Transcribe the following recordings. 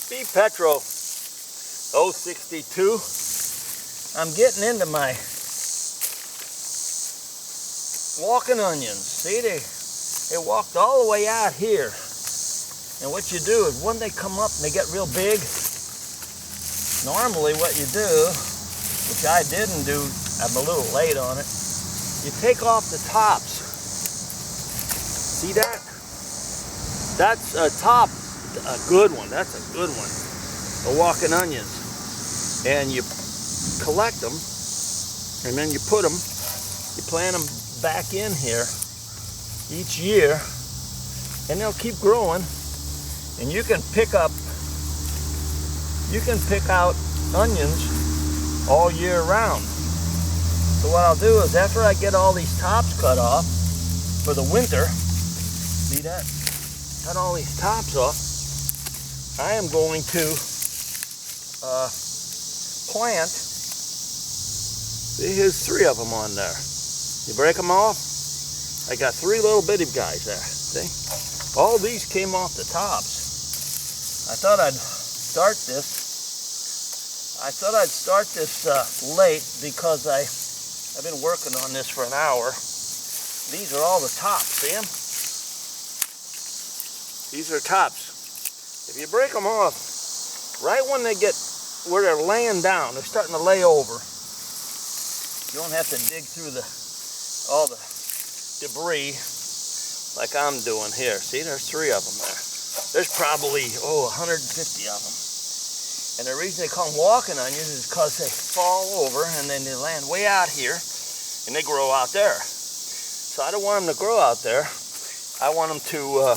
Beef Petro 062. I'm getting into my walking onions. See, they walked all the way out here. And what you do is when they come up and they get real big, normally what you do, which I didn't do, I'm a little late on it, you take off the tops. See that? That's a top, a good one. That's a good one. The walking onions. And you collect them, and then you put them, you plant them back in here each year, and they'll keep growing. And you can pick out onions all year round. So what I'll do is after I get all these tops cut off for the winter, see that? Cut all these tops off, I am going to plant. See, here's 3 of them on there. You break them off, I got 3 little bitty guys there. See? All these came off the tops. I thought I'd start this. Late because I've been working on this for an hour. These are all the tops, see them? These are tops. If you break them off, right when they get where they're laying down, they're starting to lay over. You don't have to dig through all the debris like I'm doing here. See, there's 3 of them there. There's probably, 150 of them. And the reason they call them walking onions is because they fall over and then they land way out here and they grow out there. So I don't want them to grow out there. I want them to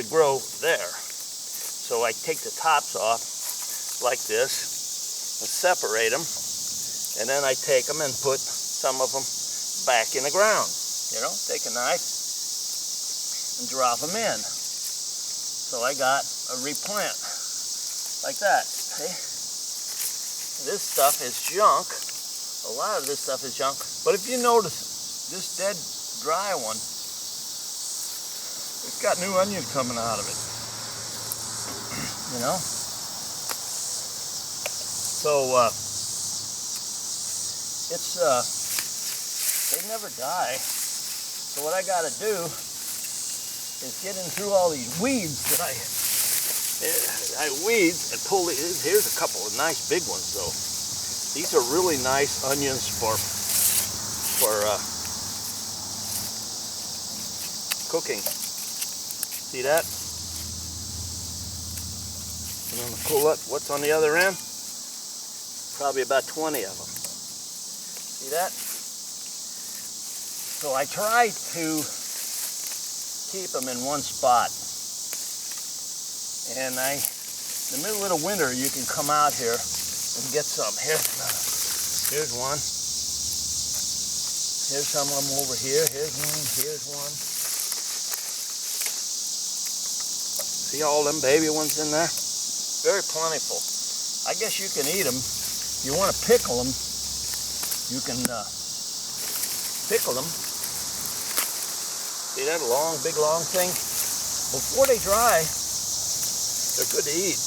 grow there. So I take the tops off like this and separate them, and then I take them and put some of them back in the ground. You know, take a knife and drop them in. So I got a replant like that. See? This stuff is junk. A lot of this stuff is junk. But if you notice, this dead dry one, it's got new onions coming out of it. You know? So, they never die. So what I gotta do is get in through all these weeds that I weeds and pull these. Here's a couple of nice big ones though. These are really nice onions for cooking. See that? I'm gonna pull up what's on the other end. Probably about 20 of them. See that? So I try to keep them in one spot. And in the middle of the winter, you can come out here and get some. Here's one. Here's some of them over here. Here's one. See all them baby ones in there? Very plentiful. I guess you can eat them. If you want to pickle them, you can pickle them. See that big long thing? Before they dry, they're good to eat.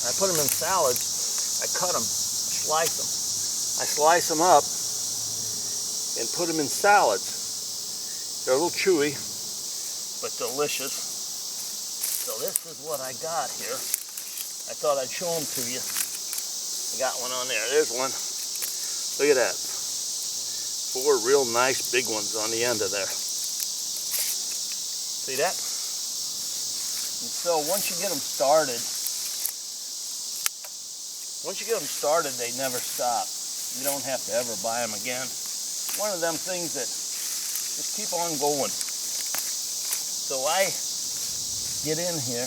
I put them in salads. I cut them, slice them. I slice them up and put them in salads. They're a little chewy, but delicious. So this is what I got here. I thought I'd show them to you. I got one on there. There's one. Look at that. 4 real nice big ones on the end of there. See that? And so once you get them started, they never stop. You don't have to ever buy them again. One of them things that just keep on going. So I get in here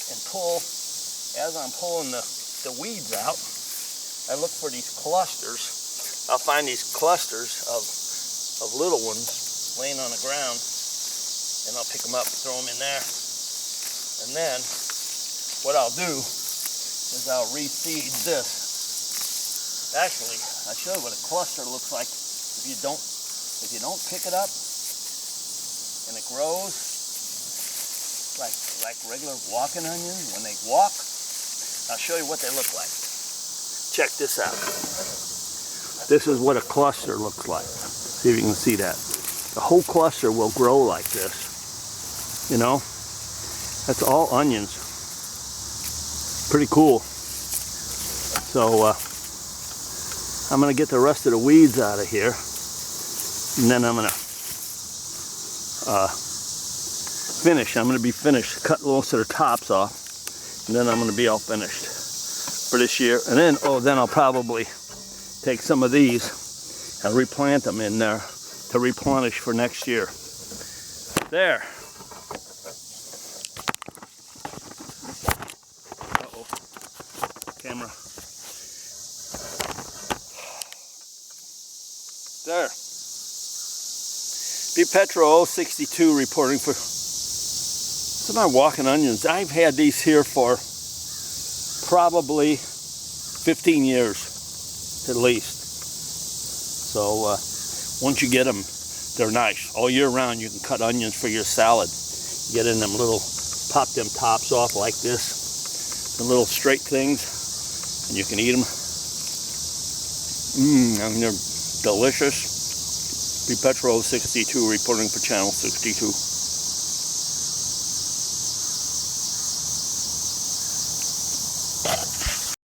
and pull, as I'm pulling the weeds out, I look for these clusters. I'll find these clusters of little ones laying on the ground, and I'll pick them up and throw them in there. And then what I'll do is I'll reseed this. Actually, I'll show you what a cluster looks like if you don't pick it up and it grows. like regular walking onions when they walk. I'll show you what they look like. Check this out. This is what a cluster looks like. See if you can see that. The whole cluster will grow like this. You know? That's all onions. Pretty cool. So I'm going to get the rest of the weeds out of here. And then I'm going to finish. I'm going to be finished. Cut most of the tops off. And then I'm going to be all finished for this year. And then, then I'll probably take some of these and replant them in there to replenish for next year. There. Uh-oh. Camera. There. Petro 062 reporting for. So my walking onions. I've had these here for probably 15 years at least. So once you get them, they're nice. All year round you can cut onions for your salad. Get in them little, pop them tops off like this. The little straight things, and you can eat them. And they're delicious. Petro 62 reporting for channel 62.